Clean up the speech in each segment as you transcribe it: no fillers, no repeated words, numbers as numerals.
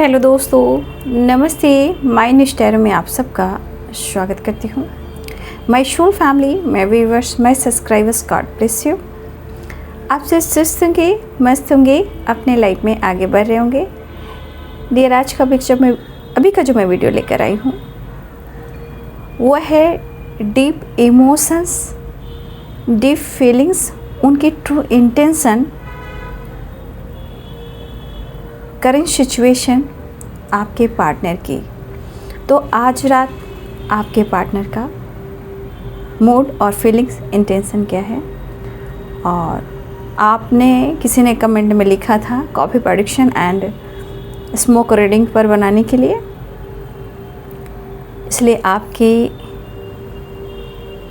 Hello दोस्तों, नमस्ते। My निष्ठैर में आप सबका स्वागत करती हूँ। My soul family, my viewers, my subscribers, God bless you. आप से स्वस्थ होंगे, मस्त होंगे, अपने लाइफ में आगे बढ़ रहे होंगे। डियर, आज का अभी का जो मैं वीडियो लेकर आई हूँ वो है डीप इमोशंस, डीप फीलिंग्स, उनकी ट्रू इंटेंशन, करंट सिचुएशन आपके पार्टनर की। तो आज रात आपके पार्टनर का मूड और फीलिंग्स, इंटेंशन क्या है। और आपने किसी ने कमेंट में लिखा था coffee prediction and smoke reading पर बनाने के लिए, इसलिए आपकी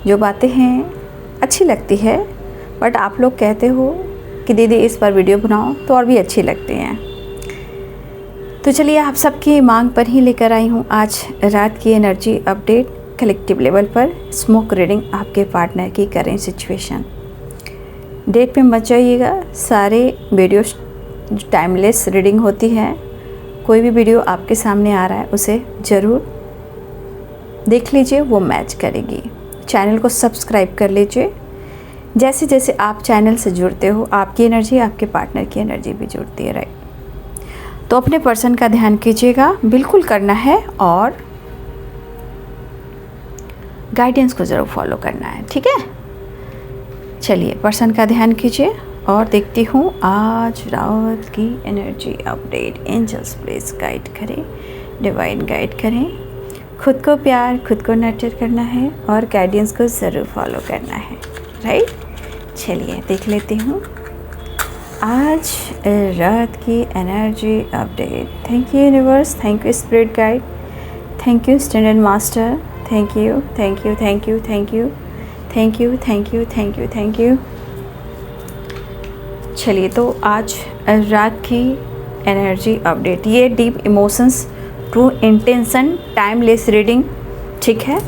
जो बातें हैं अच्छी लगती है, बट आप लोग कहते हो कि दीदी इस पर वीडियो बनाओ तो और भी अच्छी लगती हैं। तो चलिए आप सबकी मांग पर ही लेकर आई हूँ आज रात की एनर्जी अपडेट कलेक्टिव लेवल पर स्मोक रीडिंग आपके पार्टनर की करेंट सिचुएशन। डेट पे मत जाइएगा, सारे वीडियो टाइमलेस रीडिंग होती है। कोई भी वीडियो आपके सामने आ रहा है उसे ज़रूर देख लीजिए, वो मैच करेगी। चैनल को सब्सक्राइब कर लीजिए। जैसे जैसे आप चैनल से जुड़ते हो आपकी एनर्जी आपके पार्टनर की एनर्जी भी जुड़ती है, राइट। तो अपने पर्सन का ध्यान कीजिएगा, बिल्कुल करना है, और गाइडेंस को ज़रूर फॉलो करना है, ठीक है। चलिए पर्सन का ध्यान कीजिए और देखती हूँ आज रात की energy update. Angels please guide करें, डिवाइन गाइड करें। खुद को प्यार, खुद को नर्चर करना है और गाइडेंस को ज़रूर फॉलो करना है, राइट। चलिए देख लेती हूँ आज रात की energy update. Thank you universe, thank you spirit guide, thank you standard master, thank you, thank you, thank you, thank you, thank you, thank you, thank you, thank you. चलिए तो आज रात की एनर्जी अपडेट, ये deep emotions, true intention, timeless reading, ठीक है।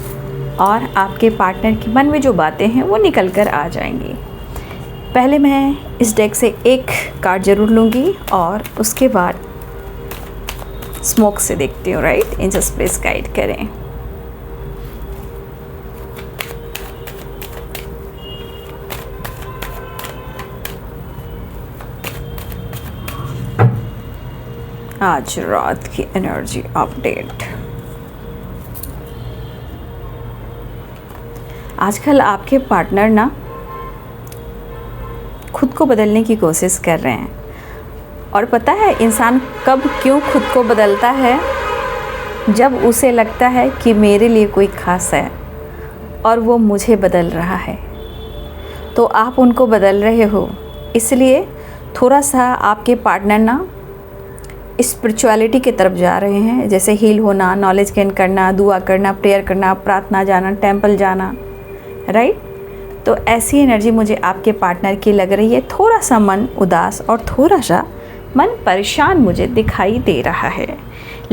और आपके पार्टनर के मन में जो बातें हैं वो निकल कर आ जाएंगी। पहले मैं इस डेक से एक कार्ड ज़रूर लूँगी और उसके बाद स्मोक से देखती हूँ, राइट। एंजल्स प्लीज गाइड करें। आज रात की एनर्जी अपडेट। आजकल आपके पार्टनर ना खुद को बदलने की कोशिश कर रहे हैं, और पता है इंसान कब क्यों खुद को बदलता है? जब उसे लगता है कि मेरे लिए कोई खास है और वो मुझे बदल रहा है। तो आप उनको बदल रहे हो, इसलिए थोड़ा सा आपके पार्टनर ना स्पिरिचुअलिटी की तरफ जा रहे हैं, जैसे हील होना, नॉलेज गेन करना, दुआ करना, प्रेयर करना, प्रार्थना जाना, टेंपल जाना, राइट। तो ऐसी एनर्जी मुझे आपके पार्टनर की लग रही है। थोड़ा सा मन उदास और थोड़ा सा मन परेशान मुझे दिखाई दे रहा है,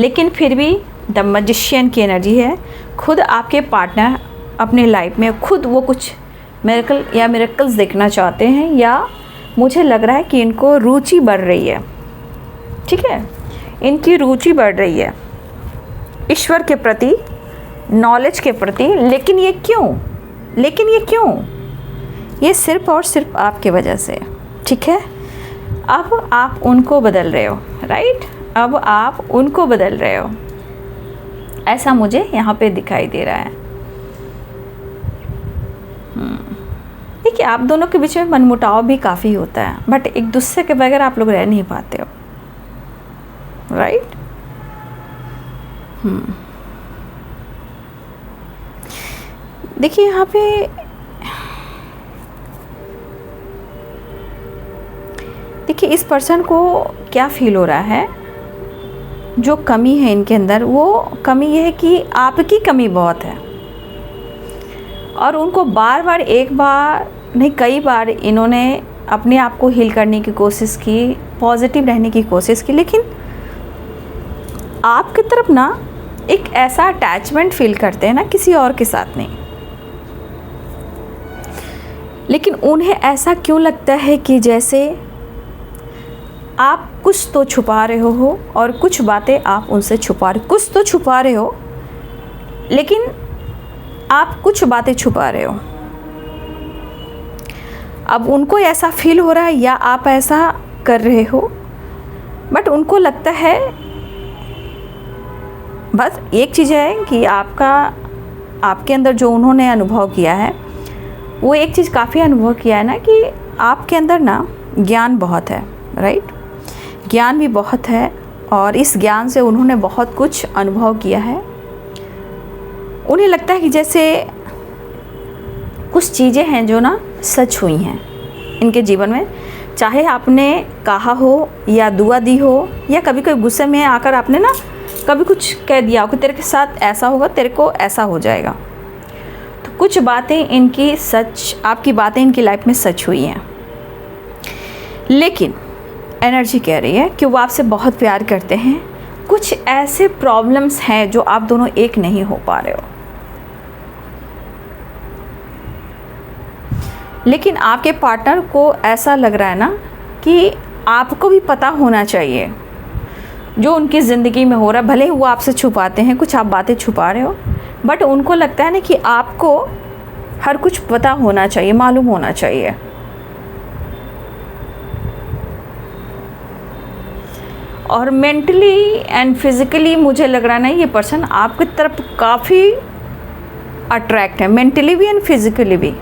लेकिन फिर भी द मैजिशियन की एनर्जी है। खुद आपके पार्टनर अपने लाइफ में खुद वो कुछ मिरेकल या मिरेकल्स देखना चाहते हैं, या मुझे लग रहा है कि इनको रुचि बढ़ रही है, ठीक है। इनकी रुचि बढ़ रही है ईश्वर के प्रति, नॉलेज के प्रति। लेकिन ये क्यों? ये सिर्फ और सिर्फ आपके वजह से, ठीक है। अब आप उनको बदल रहे हो, राइट। अब आप उनको बदल रहे हो, ऐसा मुझे यहाँ पे दिखाई दे रहा है। देखिए आप दोनों के बीच में मनमुटाव भी काफ़ी होता है, बट एक दूसरे के बगैर आप लोग रह नहीं पाते हो, राइट। देखिए यहाँ पे इस पर्सन को क्या फील हो रहा है, जो कमी है इनके अंदर, वो कमी ये है कि आपकी कमी बहुत है। और उनको बार बार, एक बार नहीं कई बार इन्होंने अपने आप को हील करने की कोशिश की, पॉजिटिव रहने की कोशिश की, लेकिन आपकी तरफ ना एक ऐसा अटैचमेंट फील करते हैं ना किसी और के साथ नहीं। लेकिन उन्हें ऐसा क्यों लगता है कि जैसे आप कुछ तो छुपा रहे हो और कुछ बातें आप उनसे छुपा रहे हो। कुछ तो छुपा रहे हो, लेकिन आप कुछ बातें छुपा रहे हो। अब उनको ऐसा फील हो रहा है या आप ऐसा कर रहे हो, बट उनको लगता है, बस एक चीज़ है कि आपके अंदर जो उन्होंने अनुभव किया है, वो एक चीज़ काफ़ी अनुभव किया है ना कि आपके अंदर ना ज्ञान बहुत है, राइट? ज्ञान भी बहुत है और इस ज्ञान से उन्होंने बहुत कुछ अनुभव किया है। उन्हें लगता है कि जैसे कुछ चीज़ें हैं जो ना सच हुई हैं इनके जीवन में, चाहे आपने कहा हो या दुआ दी हो या कभी कोई गुस्से में आकर आपने ना कभी कुछ कह दिया हो कि तेरे के साथ ऐसा होगा, तेरे को ऐसा हो जाएगा। तो कुछ बातें इनकी सच, आपकी बातें इनकी लाइफ में सच हुई हैं, लेकिन एनर्जी कह रही है कि वो आपसे बहुत प्यार करते हैं। कुछ ऐसे प्रॉब्लम्स हैं जो आप दोनों एक नहीं हो पा रहे हो, लेकिन आपके पार्टनर को ऐसा लग रहा है ना कि आपको भी पता होना चाहिए जो उनकी ज़िंदगी में हो रहा है। भले ही वो आपसे छुपाते हैं, कुछ आप बातें छुपा रहे हो, बट उनको लगता है ना कि आपको हर कुछ पता होना चाहिए, मालूम होना चाहिए। और मेंटली एंड फिज़िकली मुझे लग रहा है ना ये पर्सन आपकी तरफ काफ़ी अट्रैक्ट है, मेंटली भी एंड फिज़िकली भी।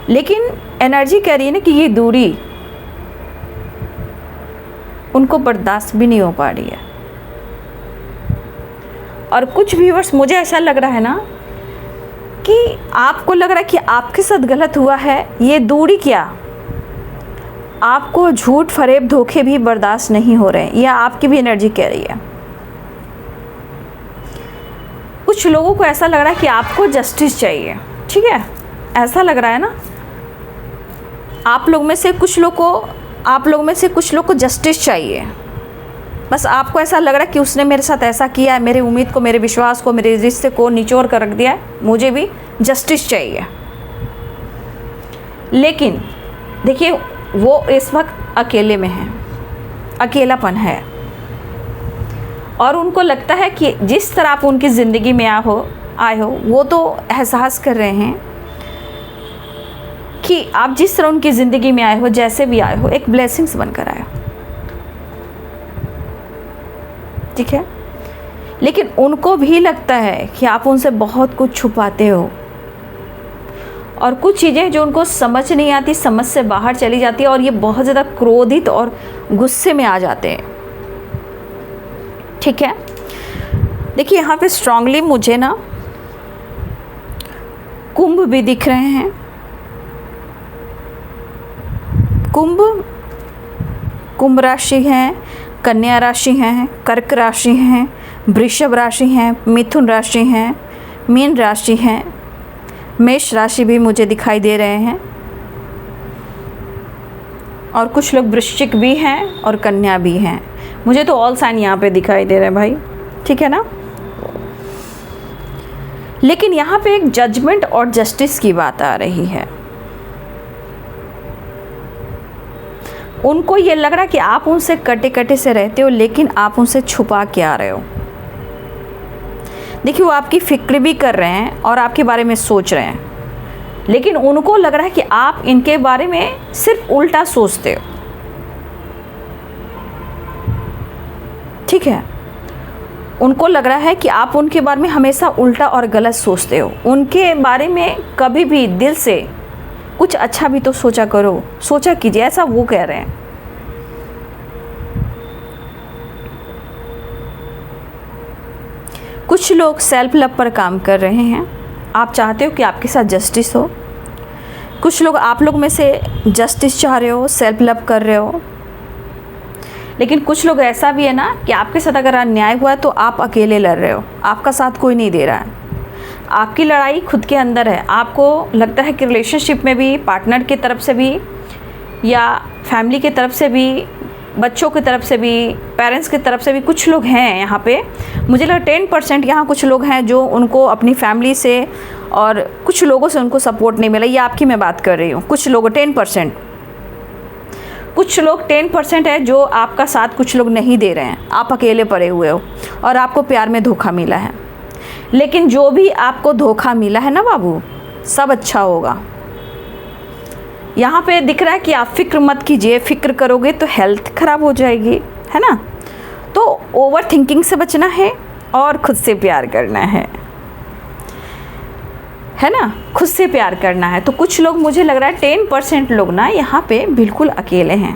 लेकिन एनर्जी कह रही है ना कि ये दूरी उनको बर्दाश्त भी नहीं हो पा रही है। और कुछ व्यूअर्स, मुझे ऐसा लग रहा है ना कि आपको लग रहा है कि आपके साथ गलत हुआ है। ये दूरी क्या, आपको झूठ फरेब धोखे भी बर्दाश्त नहीं हो रहे हैं, यह आपकी भी एनर्जी कह रही है। कुछ लोगों को ऐसा लग रहा है कि आपको जस्टिस चाहिए, ठीक है, ऐसा लग रहा है ना। आप लोग में से कुछ लोग को जस्टिस चाहिए। बस आपको ऐसा लग रहा है कि उसने मेरे साथ ऐसा किया है, मेरी उम्मीद को, मेरे विश्वास को, मेरे रिश्ते को निचोड़ कर रख दिया है, मुझे भी जस्टिस चाहिए। लेकिन देखिए, वो इस वक्त अकेले में है, अकेलापन है, और उनको लगता है कि जिस तरह आप उनकी ज़िंदगी में आए हो वो तो एहसास कर रहे हैं कि आप जिस तरह उनकी ज़िंदगी में आए हो, जैसे भी आए हो, एक ब्लेसिंग्स बनकर आए हो, ठीक है। लेकिन उनको भी लगता है कि आप उनसे बहुत कुछ छुपाते हो, और कुछ चीज़ें जो उनको समझ नहीं आती, समझ से बाहर चली जाती है, और ये बहुत ज़्यादा क्रोधित और गुस्से में आ जाते हैं, ठीक है। देखिए, यहाँ पे स्ट्रांगली मुझे ना कुंभ भी दिख रहे हैं। कुंभ राशि है, कन्या राशि है, कर्क राशि है, वृषभ राशि है, मिथुन राशि है, मीन राशि है, मेष राशि भी मुझे दिखाई दे रहे हैं, और कुछ लोग वृश्चिक भी हैं और कन्या भी हैं। मुझे तो ऑल साइन यहाँ पे दिखाई दे रहे हैं भाई, ठीक है ना। लेकिन यहाँ पे एक जजमेंट और जस्टिस की बात आ रही है। उनको ये लग रहा है कि आप उनसे कटे कटे से रहते हो, लेकिन आप उनसे छुपा के आ रहे हो। देखिए, वो आपकी फिक्र भी कर रहे हैं और आपके बारे में सोच रहे हैं, लेकिन उनको लग रहा है कि आप इनके बारे में सिर्फ उल्टा सोचते हो, ठीक है। उनको लग रहा है कि आप उनके बारे में हमेशा उल्टा और गलत सोचते हो। उनके बारे में कभी भी दिल से कुछ अच्छा भी तो सोचा करो, सोचा कीजिए, ऐसा वो कह रहे हैं। कुछ लोग सेल्फ लव पर काम कर रहे हैं। आप चाहते हो कि आपके साथ जस्टिस हो। कुछ लोग, आप लोग में से जस्टिस चाह रहे हो, सेल्फ लव कर रहे हो। लेकिन कुछ लोग ऐसा भी है ना कि आपके साथ अगर अन्याय हुआ है तो आप अकेले लड़ रहे हो, आपका साथ कोई नहीं दे रहा है। आपकी लड़ाई खुद के अंदर है। आपको लगता है कि रिलेशनशिप में भी, पार्टनर की तरफ से भी, या फैमिली की तरफ से भी, बच्चों की तरफ से भी, पेरेंट्स की तरफ से भी कुछ लोग हैं यहाँ पे। मुझे लगा 10% यहाँ कुछ लोग हैं जो उनको अपनी फैमिली से और कुछ लोगों से उनको सपोर्ट नहीं मिला। ये आपकी मैं बात कर रही हूँ, कुछ लोग 10%। कुछ लोग 10% है जो आपका साथ कुछ लोग नहीं दे रहे हैं, आप अकेले पड़े हुए हो और आपको प्यार में धोखा मिला है। लेकिन जो भी आपको धोखा मिला है ना बाबू, सब अच्छा होगा। यहाँ पे दिख रहा है कि आप फिक्र मत कीजिए, फिक्र करोगे तो हेल्थ ख़राब हो जाएगी, है ना। तो ओवर थिंकिंग से बचना है और खुद से प्यार करना है ना, खुद से प्यार करना है। तो कुछ लोग, मुझे लग रहा है 10% लोग ना यहाँ पे बिल्कुल अकेले हैं,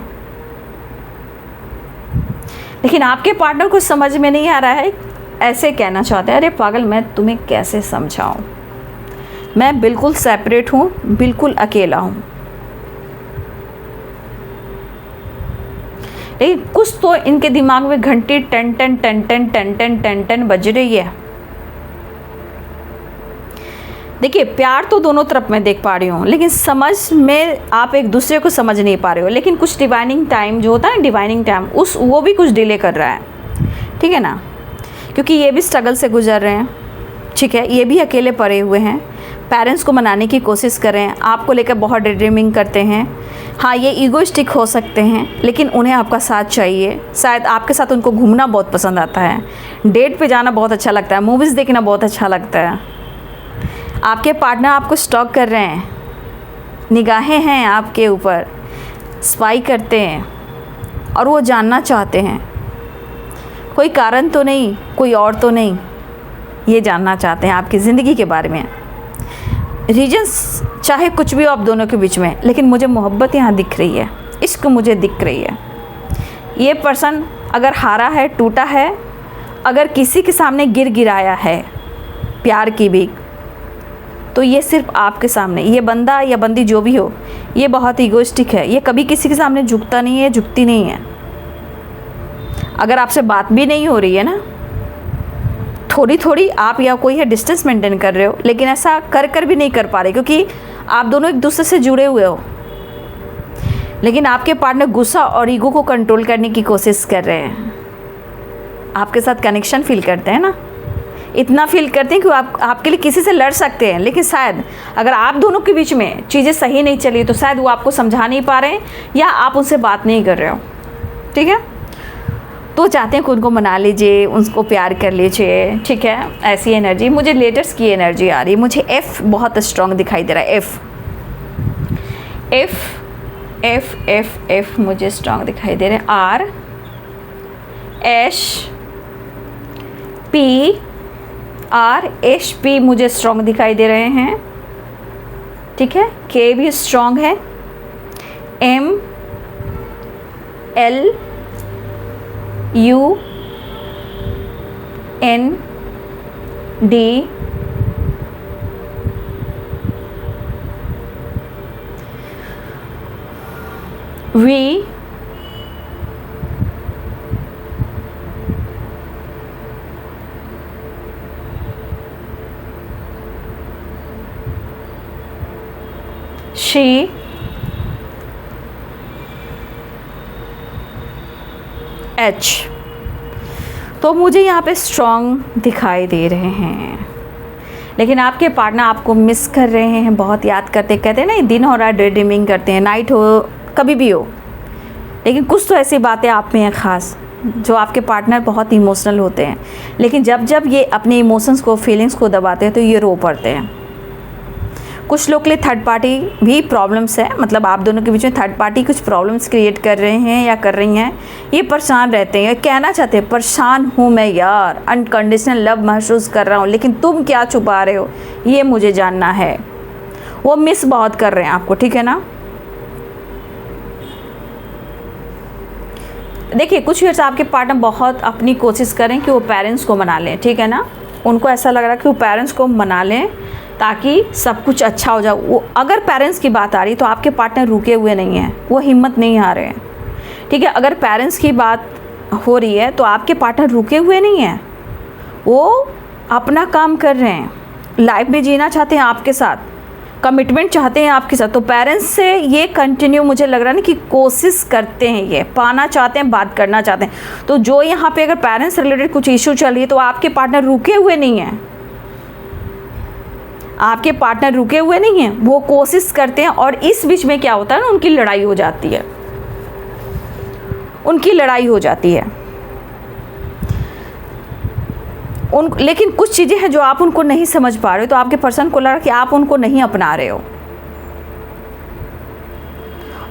लेकिन आपके पार्टनर को समझ में नहीं आ रहा है, ऐसे कहना चाहते हैं, अरे पागल मैं तुम्हें कैसे समझाऊं, मैं बिल्कुल सेपरेट हूँ, बिल्कुल अकेला हूँ। लेकिन कुछ तो इनके दिमाग में घंटी टन टन टन टन टन टन टन टन बज रही है। देखिए, प्यार तो दोनों तरफ मैं देख पा रही हूँ, लेकिन समझ में आप एक दूसरे को समझ नहीं पा रहे हो। लेकिन कुछ डिवाइनिंग टाइम जो होता है ना, डिवाइनिंग टाइम, वो भी कुछ डिले कर रहा है, ठीक है ना, क्योंकि ये भी स्ट्रगल से गुजर रहे हैं, ठीक है। ये भी अकेले पड़े हुए हैं, पेरेंट्स को मनाने की कोशिश कर रहे हैं, आपको लेकर बहुत ड्रीमिंग करते हैं। हाँ, ये ईगोइस्टिक हो सकते हैं, लेकिन उन्हें आपका साथ चाहिए। शायद आपके साथ उनको घूमना बहुत पसंद आता है, डेट पे जाना बहुत अच्छा लगता है, मूवीज़ देखना बहुत अच्छा लगता है। आपके पार्टनर आपको स्टॉक कर रहे हैं, निगाहें हैं आपके ऊपर, स्पाई करते हैं और वो जानना चाहते हैं, कोई कारण तो नहीं, कोई और तो नहीं, ये जानना चाहते हैं आपकी ज़िंदगी के बारे में। रीजंस चाहे कुछ भी हो आप दोनों के बीच में, लेकिन मुझे मोहब्बत यहाँ दिख रही है, इश्क मुझे दिख रही है। ये पर्सन अगर हारा है, टूटा है, अगर किसी के सामने गिराया है प्यार की भी, तो ये सिर्फ आपके सामने, ये बंदा या बंदी जो भी हो, ये बहुत ईगोइस्टिक है, ये कभी किसी के सामने झुकता नहीं है, झुकती नहीं है। अगर आपसे बात भी नहीं हो रही है ना, थोड़ी थोड़ी आप या कोई है डिस्टेंस मेंटेन कर रहे हो, लेकिन ऐसा कर भी नहीं कर पा रहे, क्योंकि आप दोनों एक दूसरे से जुड़े हुए हो। लेकिन आपके पार्टनर गुस्सा और ईगो को कंट्रोल करने की कोशिश कर रहे हैं। आपके साथ कनेक्शन फील करते हैं ना, इतना फील करते हैं कि आपके लिए किसी से लड़ सकते हैं, लेकिन शायद अगर आप दोनों के बीच में चीज़ें सही नहीं चली तो शायद वो आपको समझा नहीं पा रहे हैं या आप उनसे बात नहीं कर रहे हो, ठीक है। तो चाहते हैं कि उनको मना लीजिए, उनको प्यार कर लीजिए, ठीक है। ऐसी एनर्जी मुझे, लेटर्स की एनर्जी आ रही है मुझे। एफ बहुत स्ट्रॉन्ग दिखाई दे रहा है, एफ मुझे स्ट्रॉन्ग दिखाई दे रहे हैं। R, S, P, R, S, P मुझे स्ट्रॉन्ग दिखाई दे रहे हैं, ठीक है। के भी स्ट्रॉन्ग है, M, L, U, N, D, V, शी, एच। तो मुझे यहाँ पे स्ट्रॉन्ग दिखाई दे रहे हैं, लेकिन आपके पार्टनर आपको मिस कर रहे हैं, बहुत याद करते, कहते हैं ना दिन हो रहा है डे ड्रीमिंग करते हैं, नाइट हो, कभी भी हो, लेकिन कुछ तो ऐसी बातें आप में हैं ख़ास जो आपके पार्टनर बहुत इमोशनल होते हैं। लेकिन जब ये अपने इमोशंस को, फीलिंग्स को दबाते हैं तो ये रो पड़ते हैं। कुछ लोग के लिए थर्ड पार्टी भी प्रॉब्लम्स है, मतलब आप दोनों के बीच में थर्ड पार्टी कुछ प्रॉब्लम्स क्रिएट कर रहे हैं या कर रही हैं। ये परेशान रहते हैं, कहना चाहते हैं परेशान हूँ मैं यार, अनकंडीशनल लव महसूस कर रहा हूँ, लेकिन तुम क्या छुपा रहे हो, ये मुझे जानना है। वो मिस बहुत कर रहे हैं आपको, ठीक है ना। देखिए, कुछ ईयर्स आपके पार्टनर बहुत अपनी कोशिश करें कि वो पेरेंट्स को मना लें, ठीक है ना। उनको ऐसा लग रहा है कि वो पेरेंट्स को मना लें ताकि सब कुछ अच्छा हो जाए। वो अगर पेरेंट्स की बात आ रही तो आपके पार्टनर रुके हुए नहीं हैं, वो हिम्मत नहीं हार रहे हैं, ठीक है। अगर पेरेंट्स की बात हो रही है तो आपके पार्टनर रुके हुए नहीं हैं, वो अपना काम कर रहे हैं, लाइफ में जीना चाहते हैं आपके साथ, कमिटमेंट चाहते हैं आपके साथ। तो पेरेंट्स से ये कंटिन्यू मुझे लग रहा है ना कि कोशिश करते हैं, ये पाना चाहते हैं, बात करना चाहते हैं। तो जो यहाँ पे अगर पेरेंट्स रिलेटेड कुछ इशू चल रही है तो आपके पार्टनर रुके हुए नहीं हैं, आपके पार्टनर रुके हुए नहीं हैं, वो कोशिश करते हैं। और इस बीच में क्या होता है ना, उनकी लड़ाई हो जाती है, उनकी लड़ाई हो जाती है। लेकिन कुछ चीज़ें हैं जो आप उनको नहीं समझ पा रहे हो, तो आपके पर्सन को लगा कि आप उनको नहीं अपना रहे हो।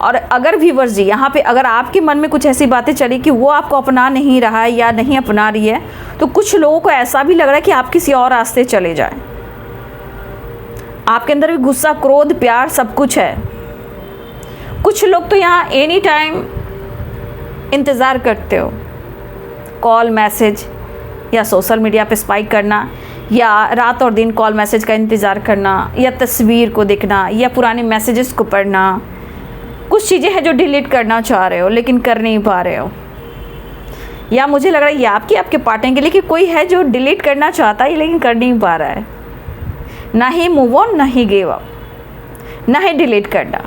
और अगर व्यूअर्स जी यहाँ पे अगर आपके मन में कुछ ऐसी बातें चली कि वो आपको अपना नहीं रहा है या नहीं अपना रही है, तो कुछ लोगों को ऐसा भी लग रहा है कि आप किसी और रास्ते चले जाएं। आपके अंदर भी गुस्सा, क्रोध, प्यार सब कुछ है। कुछ लोग तो यहाँ एनी टाइम इंतज़ार करते हो, कॉल, मैसेज या सोशल मीडिया पे स्पाइक करना, या रात और दिन कॉल मैसेज का इंतज़ार करना, या तस्वीर को देखना, या पुराने मैसेजेस को पढ़ना। कुछ चीज़ें हैं जो डिलीट करना चाह रहे हो लेकिन कर नहीं पा रहे हो, या मुझे लग रहा है ये आपके पार्टनर के लिए कि कोई है जो डिलीट करना चाहता है लेकिन कर नहीं पा रहा है। ना ही मूव ऑन, ना ही गिव अप, ना ही डिलीट करना।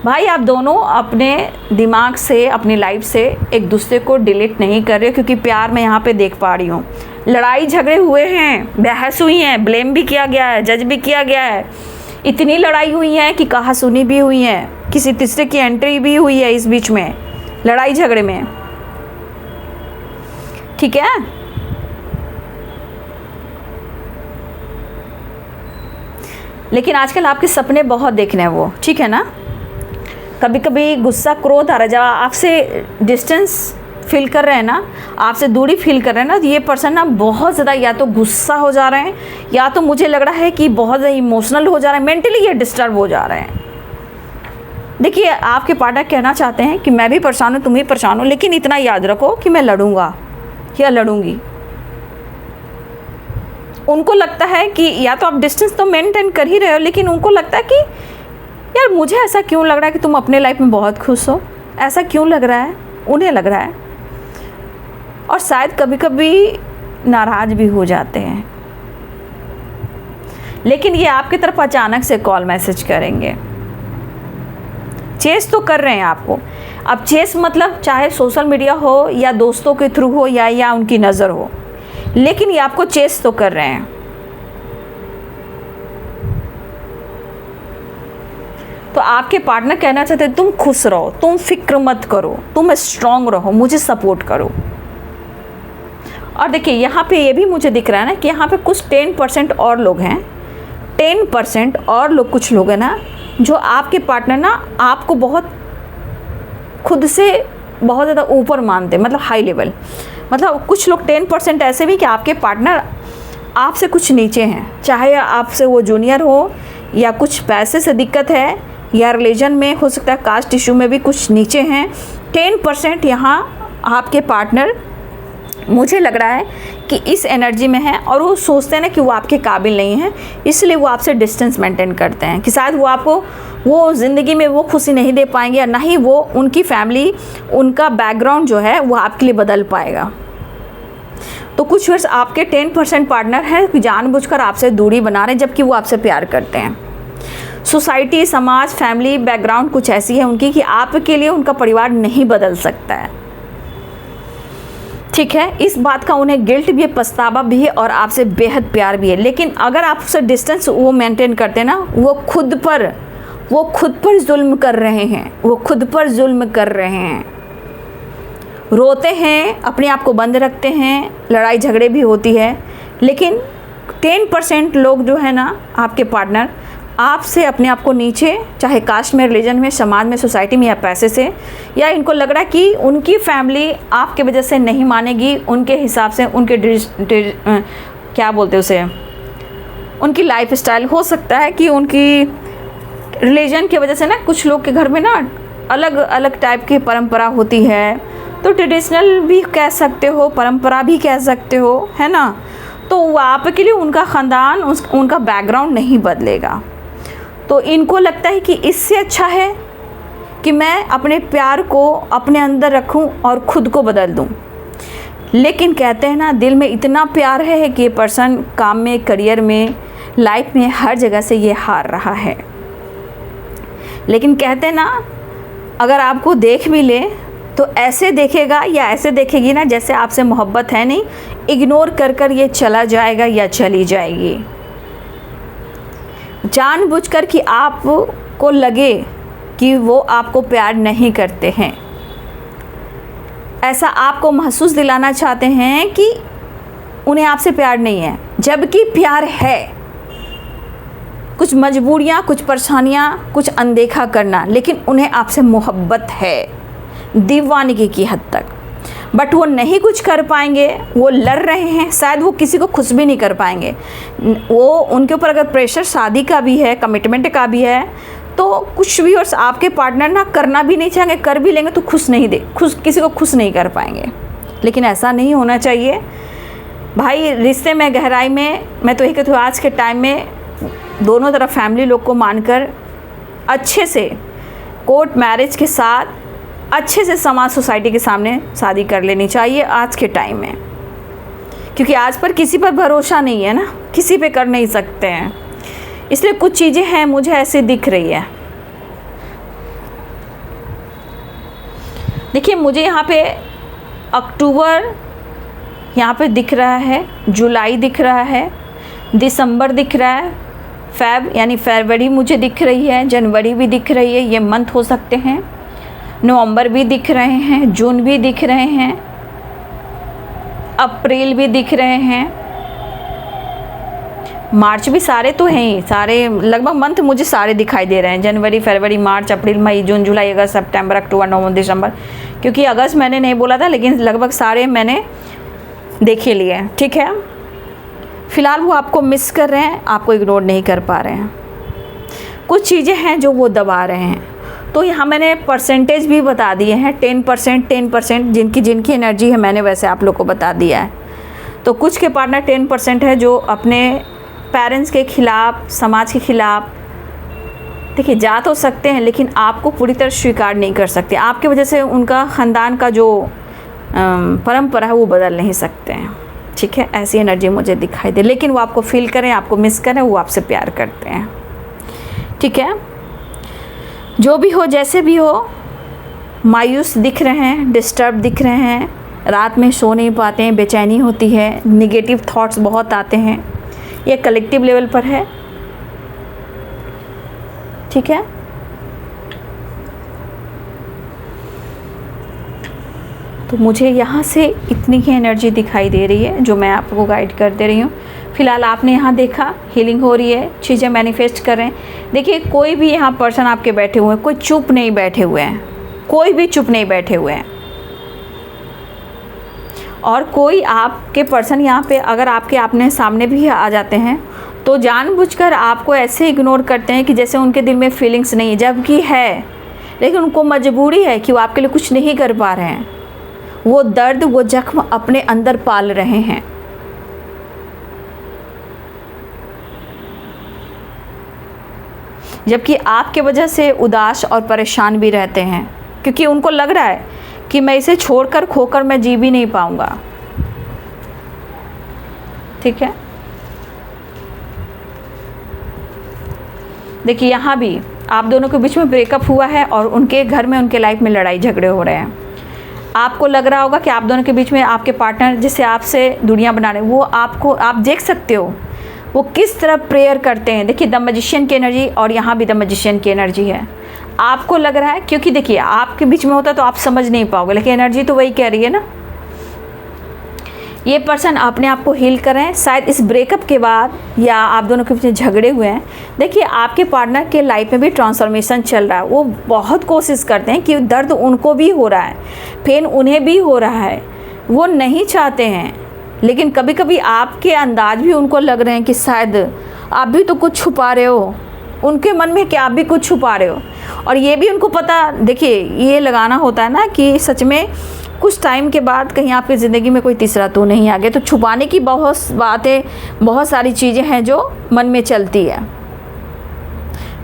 भाई आप दोनों अपने दिमाग से, अपनी लाइफ से एक दूसरे को डिलीट नहीं कर रहे हो, क्योंकि प्यार मैं यहाँ पे देख पा रही हूँ। लड़ाई झगड़े हुए हैं, बहस हुई है, ब्लेम भी किया गया है, जज भी किया गया है, इतनी लड़ाई हुई है कि कहासुनी भी हुई है, किसी तीसरे की एंट्री भी हुई है इस बीच में, लड़ाई झगड़े में। ठीक है, लेकिन आजकल आपके सपने बहुत देखने हैं वो, ठीक है ना। कभी कभी गुस्सा, क्रोध आ रहा है, जब आपसे डिस्टेंस फील कर रहे हैं ना, आपसे दूरी फील कर रहे हैं ना, तो ये पर्सन ना बहुत ज़्यादा या तो गुस्सा हो जा रहे हैं, या तो मुझे लग रहा है कि बहुत ज़्यादा इमोशनल हो जा रहे हैं, मेंटली ये डिस्टर्ब हो जा रहे हैं। देखिए आपके पार्टनर कहना चाहते हैं कि मैं भी परेशान हूँ, तुम भी परेशान हो, लेकिन इतना याद रखो कि मैं लड़ूंगा या लड़ूंगी। उनको लगता है कि या तो आप डिस्टेंस तो मेंटेन कर ही रहे हो, लेकिन उनको लगता है कि यार मुझे ऐसा क्यों लग रहा है कि तुम अपने लाइफ में बहुत खुश हो, ऐसा क्यों लग रहा है, उन्हें लग रहा है। और शायद कभी कभी नाराज़ भी हो जाते हैं, लेकिन ये आपकी तरफ अचानक से कॉल मैसेज करेंगे। चेस तो कर रहे हैं आपको। अब चेस मतलब चाहे सोशल मीडिया हो या दोस्तों के थ्रू हो या उनकी नज़र हो, लेकिन ये आपको चेस तो कर रहे हैं। तो आपके पार्टनर कहना चाहते हैं तुम खुश रहो, तुम फिक्र मत करो, तुम स्ट्रांग रहो, मुझे सपोर्ट करो। और देखिए यहाँ पे ये भी मुझे दिख रहा है ना कि यहाँ पे कुछ 10% और लोग हैं, 10% और लोग, कुछ लोग हैं ना जो आपके पार्टनर ना आपको बहुत खुद से बहुत ज़्यादा ऊपर मानते हैं, मतलब हाई लेवल। मतलब कुछ लोग 10% ऐसे भी कि आपके पार्टनर आपसे कुछ नीचे हैं, चाहे आपसे वो जूनियर हो, या कुछ पैसे से दिक्कत है, या रिलीजन में हो सकता है, कास्ट इशू में भी कुछ नीचे हैं। 10% यहाँ आपके पार्टनर मुझे लग रहा है कि इस एनर्जी में है, और वो सोचते हैं ना कि वो आपके काबिल नहीं है, इसलिए वो आपसे डिस्टेंस मेंटेन करते हैं कि शायद वो आपको वो ज़िंदगी में वो खुशी नहीं दे पाएंगे, या ना ही वो उनकी फैमिली, उनका बैकग्राउंड जो है वो आपके लिए बदल पाएगा। तो कुछ वर्ष आपके 10% पार्टनर हैं जानबूझकर आपसे दूरी बना रहे हैं, जबकि वो आपसे प्यार करते हैं। सोसाइटी, समाज, फैमिली बैकग्राउंड कुछ ऐसी है उनकी कि आपके लिए उनका परिवार नहीं बदल सकता है। ठीक है, इस बात का उन्हें गिल्ट भी है, पछतावा भी है, और आपसे बेहद प्यार भी है। लेकिन अगर आप उससे डिस्टेंस वो मेंटेन करते हैं ना, वो खुद पर जुल्म कर रहे हैं, वो खुद पर जुल्म कर रहे हैं। रोते हैं, अपने आप को बंद रखते हैं, लड़ाई झगड़े भी होती है, लेकिन 10% लोग जो है ना आपके पार्टनर आपसे अपने आप को नीचे, चाहे कास्ट में, रिलीजन में, समाज में, सोसाइटी में, या पैसे से, या इनको लग रहा है कि उनकी फैमिली आपके वजह से नहीं मानेगी, उनके हिसाब से, उनके क्या बोलते उसे, उनकी लाइफ स्टाइल। हो सकता है कि उनकी रिलीजन की वजह से ना कुछ लोग के घर में ना अलग अलग टाइप की परंपरा होती है, तो ट्रेडिशनल भी कह सकते हो, परंपरा भी कह सकते हो, है ना। तो आपके लिए उनका ख़ानदान, उनका बैकग्राउंड नहीं बदलेगा। तो इनको लगता है कि इससे अच्छा है कि मैं अपने प्यार को अपने अंदर रखूं और ख़ुद को बदल दूं। लेकिन कहते हैं ना, दिल में इतना प्यार है कि ये पर्सन काम में, करियर में, लाइफ में, हर जगह से ये हार रहा है। लेकिन कहते हैं ना, अगर आपको देख भी ले तो ऐसे देखेगा या ऐसे देखेगी ना जैसे आपसे मोहब्बत है नहीं, इग्नोर कर ये चला जाएगा या चली जाएगी, जानबूझकर कि आपको लगे कि वो आपको प्यार नहीं करते हैं। ऐसा आपको महसूस दिलाना चाहते हैं कि उन्हें आपसे प्यार नहीं है, जबकि प्यार है। कुछ मजबूरियाँ, कुछ परेशानियाँ, कुछ अनदेखा करना, लेकिन उन्हें आपसे मोहब्बत है दीवानगी की हद तक। बट वो नहीं कुछ कर पाएंगे, वो लड़ रहे हैं, शायद वो किसी को खुश भी नहीं कर पाएंगे। वो उनके ऊपर अगर प्रेशर शादी का भी है, कमिटमेंट का भी है, तो कुछ भी और आपके पार्टनर ना करना भी नहीं चाहेंगे, कर भी लेंगे तो किसी को खुश नहीं कर पाएंगे। लेकिन ऐसा नहीं होना चाहिए भाई। रिश्ते में गहराई में मैं तो यही कहती हूँ, आज के टाइम में दोनों तरफ फैमिली लोग को मानकर अच्छे से कोर्ट मैरिज के साथ अच्छे से समाज सोसाइटी के सामने शादी कर लेनी चाहिए आज के टाइम में, क्योंकि आज पर किसी पर भरोसा नहीं है ना, किसी पे कर नहीं सकते हैं। इसलिए कुछ चीज़ें हैं मुझे ऐसे दिख रही है। देखिए मुझे यहाँ पे अक्टूबर यहाँ पे दिख रहा है, जुलाई दिख रहा है, दिसंबर दिख रहा है, फेब यानी फरवरी मुझे दिख रही है, जनवरी भी दिख रही है, ये मंथ हो सकते हैं, नवंबर भी दिख रहे हैं, जून भी दिख रहे हैं, अप्रैल भी दिख रहे हैं, मार्च भी, सारे तो हैं ही, सारे लगभग मंथ मुझे सारे दिखाई दे रहे हैं। जनवरी, फरवरी, मार्च, अप्रैल, मई, जून, जुलाई, अगस्त, सितंबर, अक्टूबर, नवंबर, दिसंबर, क्योंकि अगस्त मैंने नहीं बोला था, लेकिन लगभग सारे मैंने देखे लिए। ठीक है, फ़िलहाल वो आपको मिस कर रहे हैं, आपको इग्नोर नहीं कर पा रहे हैं। कुछ चीज़ें हैं जो वो दबा रहे हैं। तो यहाँ मैंने परसेंटेज भी बता दिए हैं, 10% जिनकी एनर्जी है मैंने वैसे आप लोग को बता दिया है। तो कुछ के पार्टनर 10% है जो अपने पेरेंट्स के खिलाफ, समाज के खिलाफ, देखिए जा तो सकते हैं लेकिन आपको पूरी तरह स्वीकार नहीं कर सकते। आपकी वजह से उनका ख़ानदान का जो परंपरा है वो बदल नहीं सकते हैं। ठीक है, ऐसी एनर्जी मुझे दिखाई दे, लेकिन वो आपको फील करें, आपको मिस करें, वो आपसे प्यार करते हैं। ठीक है, जो भी हो, जैसे भी हो, मायूस दिख रहे हैं, डिस्टर्ब दिख रहे हैं, रात में सो नहीं पाते हैं, बेचैनी होती है, निगेटिव थॉट्स बहुत आते हैं, ये कलेक्टिव लेवल पर है। ठीक है, तो मुझे यहाँ से इतनी ही एनर्जी दिखाई दे रही है जो मैं आपको गाइड कर दे रही हूँ। फिलहाल आपने यहाँ देखा हीलिंग हो रही है, चीज़ें मैनिफेस्ट कर रहे हैं। देखिए कोई भी यहाँ पर्सन आपके बैठे हुए हैं, कोई चुप नहीं बैठे हुए हैं, कोई भी चुप नहीं बैठे हुए हैं। और कोई आपके पर्सन यहाँ पे अगर आपके आपने सामने भी आ जाते हैं तो जानबूझकर आपको ऐसे इग्नोर करते हैं कि जैसे उनके दिल में फीलिंग्स नहीं है, जबकि है, लेकिन उनको मजबूरी है कि वो आपके लिए कुछ नहीं कर पा रहे हैं। वो दर्द, वो जख्म अपने अंदर पाल रहे हैं। जबकि आपके वजह से उदास और परेशान भी रहते हैं, क्योंकि उनको लग रहा है कि मैं इसे छोड़कर खोकर मैं जी भी नहीं पाऊंगा। ठीक है, देखिए यहाँ भी आप दोनों के बीच में ब्रेकअप हुआ है और उनके घर में, उनके लाइफ में लड़ाई झगड़े हो रहे हैं। आपको लग रहा होगा कि आप दोनों के बीच में आपके पार्टनर जिससे आपसे दूरियां बना रहे हैं, वो आपको, आप देख सकते हो वो किस तरह प्रेयर करते हैं। देखिए द मैजिशियन की एनर्जी और यहाँ भी द मैजिशियन की एनर्जी है। आपको लग रहा है, क्योंकि देखिए आपके बीच में होता तो आप समझ नहीं पाओगे, लेकिन एनर्जी तो वही कह रही है ना। ये पर्सन अपने आप को हील कर रहे हैं, शायद इस ब्रेकअप के बाद या आप दोनों के बीच झगड़े हुए हैं। देखिए आपके पार्टनर के लाइफ में भी ट्रांसफॉर्मेशन चल रहा है। वो बहुत कोशिश करते हैं कि दर्द उनको भी हो रहा है, पेन उन्हें भी हो रहा है, वो नहीं चाहते हैं, लेकिन कभी कभी आपके अंदाज भी उनको लग रहे हैं कि शायद आप भी तो कुछ छुपा रहे हो। उनके मन में कि आप भी कुछ छुपा रहे हो, और ये भी उनको पता, देखिए ये लगाना होता है ना कि सच में कुछ टाइम के बाद कहीं आपकी ज़िंदगी में कोई तीसरा तो नहीं आ गया। तो छुपाने की बहुत बातें, बहुत सारी चीज़ें हैं जो मन में चलती है।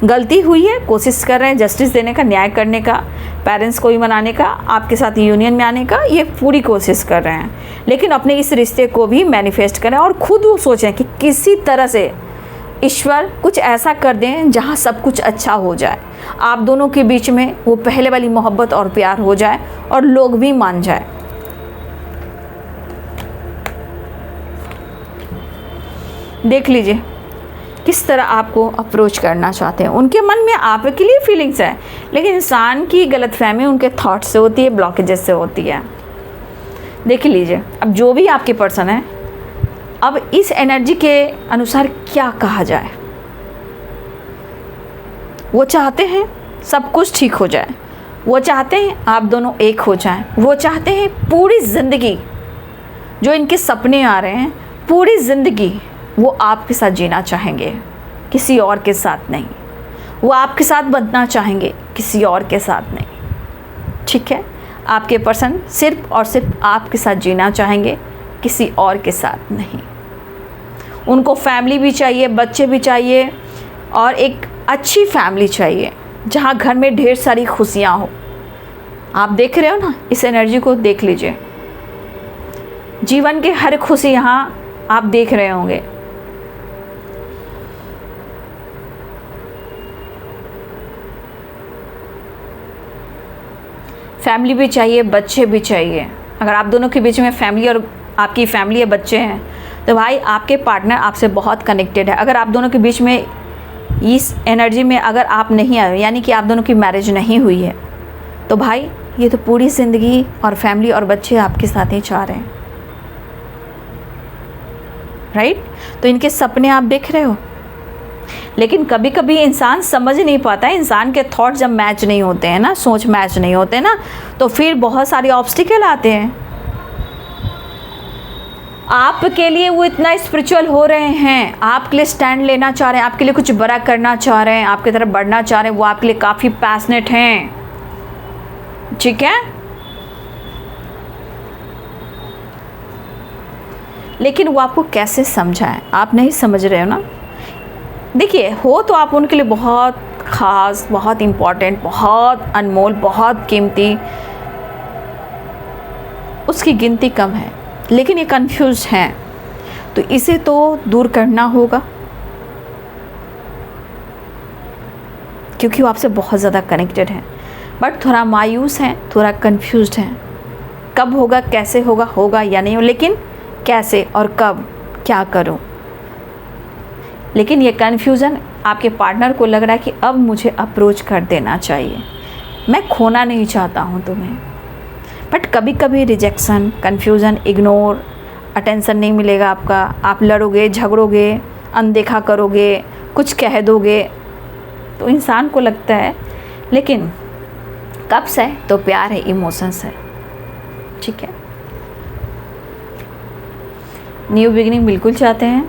गलती हुई है, कोशिश कर रहे हैं जस्टिस देने का, न्याय करने का, पेरेंट्स को भी मनाने का, आपके साथ यूनियन में आने का, ये पूरी कोशिश कर रहे हैं। लेकिन अपने इस रिश्ते को भी मैनिफेस्ट करें और ख़ुद वो सोचें कि किसी तरह से ईश्वर कुछ ऐसा कर दें जहाँ सब कुछ अच्छा हो जाए, आप दोनों के बीच में वो पहले वाली मोहब्बत और प्यार हो जाए और लोग भी मान जाए। देख लीजिए किस तरह आपको अप्रोच करना चाहते हैं। उनके मन में आपके लिए फीलिंग्स है, लेकिन इंसान की गलतफहमी उनके थॉट से होती है, ब्लॉकेजेस से होती है। देख लीजिए, अब जो भी आपके पर्सन है, अब इस एनर्जी के अनुसार क्या कहा जाए। वो चाहते हैं सब कुछ ठीक हो जाए, वो चाहते हैं आप दोनों एक हो जाएं, वो चाहते हैं पूरी ज़िंदगी जो इनके सपने आ रहे हैं, पूरी ज़िंदगी वो आपके साथ जीना चाहेंगे, किसी और के साथ नहीं। वो आपके साथ बंधना चाहेंगे, किसी और के साथ नहीं। ठीक है, आपके पर्सन सिर्फ और सिर्फ आपके साथ जीना चाहेंगे, किसी और के साथ नहीं। उनको फैमिली भी चाहिए, बच्चे भी चाहिए, और एक अच्छी फैमिली चाहिए जहाँ घर में ढेर सारी खुशियाँ हो। आप देख रहे हो ना, इस एनर्जी को देख लीजिए, जीवन के हर खुशी यहाँ आप देख रहे होंगे। फैमिली भी चाहिए, बच्चे भी चाहिए। अगर आप दोनों के बीच में फैमिली और आपकी फैमिली या बच्चे हैं तो भाई आपके पार्टनर आपसे बहुत कनेक्टेड है। अगर आप दोनों के बीच में इस एनर्जी में अगर आप नहीं आए, यानी कि आप दोनों की मैरिज नहीं हुई है, तो भाई ये तो पूरी ज़िंदगी और फैमिली और बच्चे आपके साथ ही चाह रहे हैं, राइट। तो इनके सपने आप देख रहे हो, लेकिन कभी कभी इंसान समझ नहीं पाता है, इंसान के थॉट जब मैच नहीं होते हैं ना, सोच मैच नहीं होते ना, तो फिर बहुत सारे ऑब्स्टिकल आते हैं। आपके लिए वो इतना स्पिरिचुअल हो रहे हैं, आपके लिए स्टैंड लेना चाह रहे हैं, आपके लिए कुछ बड़ा करना चाह रहे हैं, आपकी तरफ बढ़ना चाह रहे हैं, वो आपके लिए काफ़ी पैशनेट हैं। ठीक है, लेकिन वो आपको कैसे समझाएं, आप नहीं समझ रहे हो ना। देखिए, हो तो आप उनके लिए बहुत ख़ास, बहुत इम्पॉर्टेंट, बहुत अनमोल, बहुत कीमती, उसकी गिनती कम है, लेकिन ये कंफ्यूज हैं, तो इसे तो दूर करना होगा, क्योंकि वो आपसे बहुत ज़्यादा कनेक्टेड हैं, बट थोड़ा मायूस हैं, थोड़ा कंफ्यूज्ड हैं। कब होगा, कैसे होगा, होगा या नहीं हो, लेकिन कैसे और कब, क्या करूं। लेकिन ये कन्फ्यूज़न आपके पार्टनर को लग रहा है कि अब मुझे अप्रोच कर देना चाहिए, मैं खोना नहीं चाहता हूं तुम्हें। बट कभी कभी रिजेक्शन, कन्फ्यूज़न, इग्नोर, अटेंशन नहीं मिलेगा आपका, आप लड़ोगे, झगड़ोगे, अनदेखा करोगे, कुछ कह दोगे, तो इंसान को लगता है, लेकिन कब से तो प्यार है, इमोशंस है। ठीक है, न्यू बिगिनिंग बिल्कुल चाहते हैं,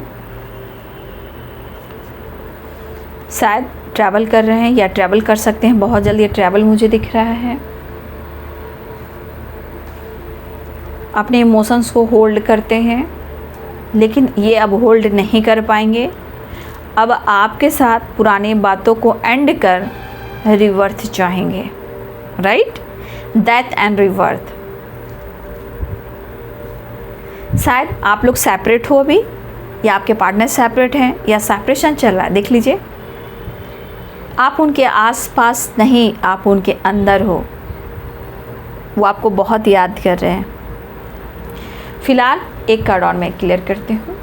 शायद ट्रैवल कर रहे हैं या ट्रैवल कर सकते हैं, बहुत जल्दी ये ट्रैवल मुझे दिख रहा है। अपने इमोशंस को होल्ड करते हैं, लेकिन ये अब होल्ड नहीं कर पाएंगे। अब आपके साथ पुरानी बातों को एंड कर रिवर्थ चाहेंगे, राइट, डेथ एंड रिवर्थ। शायद आप लोग सेपरेट हो अभी, या आपके पार्टनर सेपरेट हैं, या सेपरेशन चल रहा है। देख लीजिए, आप उनके आसपास नहीं, आप उनके अंदर हो, वो आपको बहुत याद कर रहे हैं। फिलहाल एक कार्ड और मैं क्लियर करती हूँ।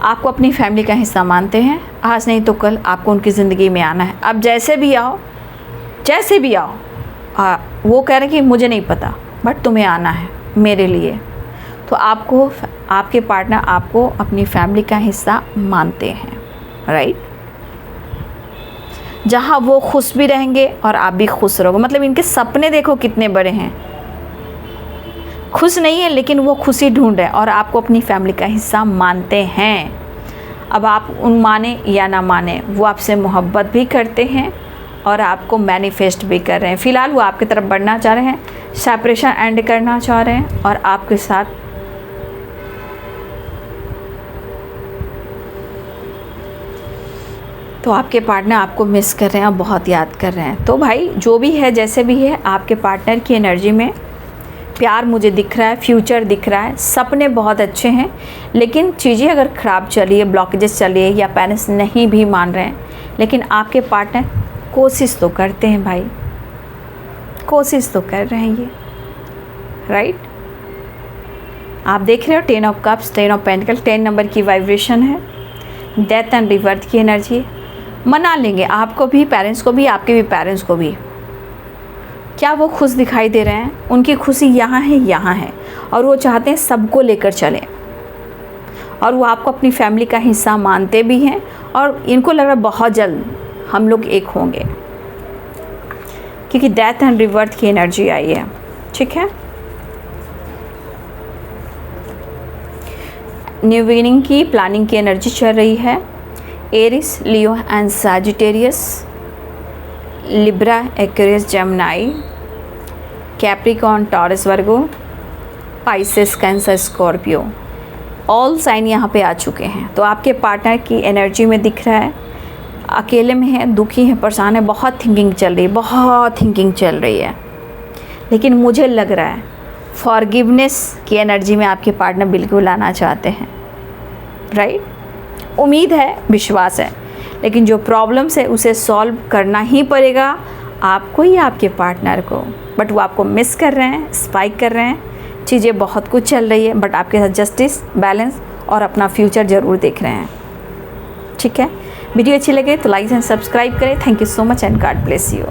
आपको अपनी फैमिली का हिस्सा मानते हैं, आज नहीं तो कल आपको उनकी ज़िंदगी में आना है। अब जैसे भी आओ, जैसे भी आओ, वो कह रहे हैं कि मुझे नहीं पता, बट तुम्हें आना है मेरे लिए। तो आपको, आपके पार्टनर आपको अपनी फैमिली का हिस्सा मानते हैं, राइट। जहाँ वो खुश भी रहेंगे और आप भी खुश रहोगे। मतलब इनके सपने देखो कितने बड़े हैं, खुश नहीं है लेकिन वो खुशी ढूंढ रहे हैं और आपको अपनी फैमिली का हिस्सा मानते हैं। अब आप उन माने या ना माने, वो आपसे मोहब्बत भी करते हैं और आपको मैनिफेस्ट भी कर रहे हैं। फ़िलहाल वो आपकी तरफ बढ़ना चाह रहे हैं, सेपरेशन एंड करना चाह रहे हैं और आपके साथ तो आपके पार्टनर आपको मिस कर रहे हैं और बहुत याद कर रहे हैं। तो भाई जो भी है, जैसे भी है, आपके पार्टनर की एनर्जी में प्यार मुझे दिख रहा है, फ्यूचर दिख रहा है, सपने बहुत अच्छे हैं। लेकिन चीज़ें अगर ख़राब चलिए, ब्लॉकेजेस चलिए या पेरेंट्स नहीं भी मान रहे हैं, लेकिन आपके पार्टनर कोशिश तो करते हैं भाई, कोशिश तो कर रहे हैं ये, राइट। आप देख रहे हो 10 of cups, 10 of pentacle, 10 number की वाइब्रेशन है, डेथ एंड रिवर्थ की एनर्जी। मना लेंगे आपको भी, पेरेंट्स को भी, आपके भी पेरेंट्स को भी। क्या वो खुश दिखाई दे रहे हैं? उनकी खुशी यहाँ है और वो चाहते हैं सबको लेकर चलें, और वो आपको अपनी फैमिली का हिस्सा मानते भी हैं, और इनको लग रहा है बहुत जल्द हम लोग एक होंगे, क्योंकि डेथ एंड रिबर्थ की एनर्जी आई है। ठीक है, न्यू बिगिनिंग की प्लानिंग की एनर्जी चल रही है। Aries, Leo and Sagittarius, Libra, Aquarius, Gemini, Capricorn, Taurus, Virgo, Pisces, Cancer, Scorpio, all sign यहाँ पे आ चुके हैं। तो आपके पार्टनर की एनर्जी में दिख रहा है अकेले में है, दुखी है, परेशान है, बहुत थिंकिंग चल रही है। लेकिन मुझे लग रहा है फॉरगिवनेस की एनर्जी में आपके पार्टनर बिल्कुल आना चाहते हैं, राइट? उम्मीद है, विश्वास है, लेकिन जो प्रॉब्लम्स है उसे सॉल्व करना ही पड़ेगा आपको ही, आपके पार्टनर को। बट वो आपको मिस कर रहे हैं, स्पाइक कर रहे हैं, चीज़ें बहुत कुछ चल रही है, बट आपके साथ जस्टिस, बैलेंस और अपना फ्यूचर ज़रूर देख रहे हैं। ठीक है, वीडियो अच्छी लगे तो लाइक एंड सब्सक्राइब करें। Thank you so much and God bless you.